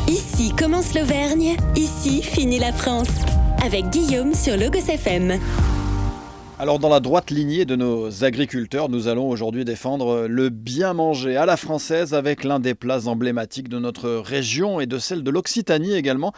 Ici commence l'Auvergne, ici finit la France. Avec Guillaume sur Logos FM. Alors dans la droite lignée de nos agriculteurs, nous allons aujourd'hui défendre le bien manger à la française avec l'un des plats emblématiques de notre région et de celle de l'Occitanie également.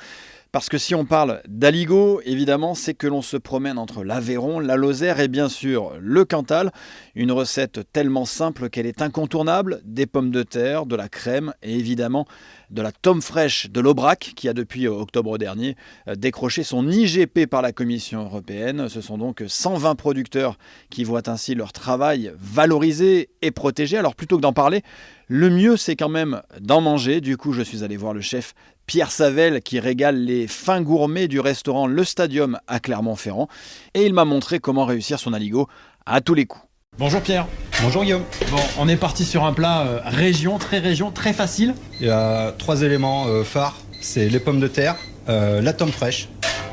Parce que si on parle d'aligot, évidemment, c'est que l'on se promène entre l'Aveyron, la Lozère et bien sûr le Cantal. Une recette tellement simple qu'elle est incontournable, des pommes de terre, de la crème et évidemment de la tome fraîche de l'Aubrac qui a depuis octobre dernier décroché son IGP par la Commission européenne. Ce sont donc 120 producteurs qui voient ainsi leur travail valorisé et protégé. Alors plutôt que d'en parler, le mieux c'est quand même d'en manger. Du coup, je suis allé voir le chef Pierre Savel qui régale les fins gourmets du restaurant Le Stadium à Clermont-Ferrand. Et il m'a montré comment réussir son aligot à tous les coups. Bonjour Pierre. Bonjour Guillaume. Bon, on est parti sur un plat région, très facile. Il y a 3 éléments phares, c'est les pommes de terre, la tome fraîche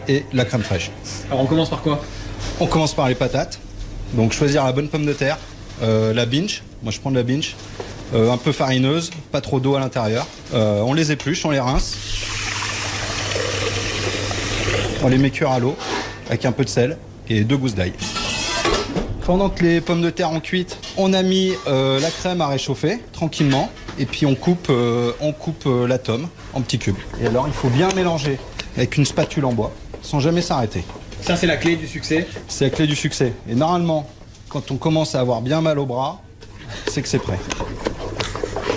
et la crème fraîche. Alors on commence par quoi? On commence par les patates, donc choisir la bonne pomme de terre, la binge, moi je prends de la binge, un peu farineuse, pas trop d'eau à l'intérieur. On les épluche, on les rince, on les met cuire à l'eau avec un peu de sel et 2 gousses d'ail. Pendant que les pommes de terre ont cuite, on a mis la crème à réchauffer tranquillement et puis on coupe la tome en petits cubes. Et alors il faut bien mélanger avec une spatule en bois sans jamais s'arrêter. Ça c'est la clé du succès. C'est la clé du succès. Et normalement, quand on commence à avoir bien mal au bras, c'est que c'est prêt.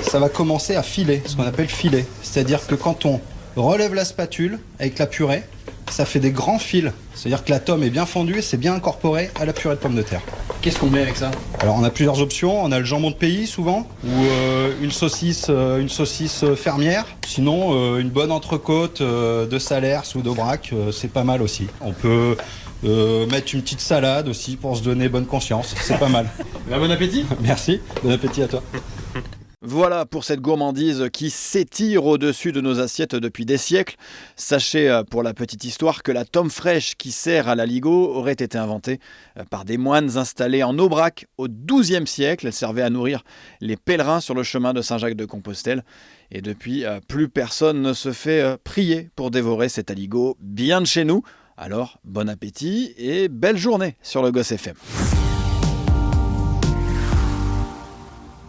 Ça va commencer à filer, ce qu'on appelle filer. C'est-à-dire que quand on relève la spatule avec la purée, ça fait des grands fils. C'est-à-dire que la tome est bien fondue et c'est bien incorporé à la purée de pommes de terre. Qu'est-ce qu'on met avec ça? Alors on a plusieurs options. On a le jambon de pays souvent, ou une saucisse fermière. Sinon, une bonne entrecôte de Salers ou d'Aubrac, c'est pas mal aussi. On peut mettre une petite salade aussi pour se donner bonne conscience. C'est pas mal. Bon appétit. Merci. Bon appétit à toi. Voilà pour cette gourmandise qui s'étire au-dessus de nos assiettes depuis des siècles. Sachez pour la petite histoire que la tome fraîche qui sert à l'aligot aurait été inventée par des moines installés en Aubrac au XIIe siècle. Elle servait à nourrir les pèlerins sur le chemin de Saint-Jacques-de-Compostelle. Et depuis, plus personne ne se fait prier pour dévorer cet aligot bien de chez nous. Alors, bon appétit et belle journée sur Logos FM.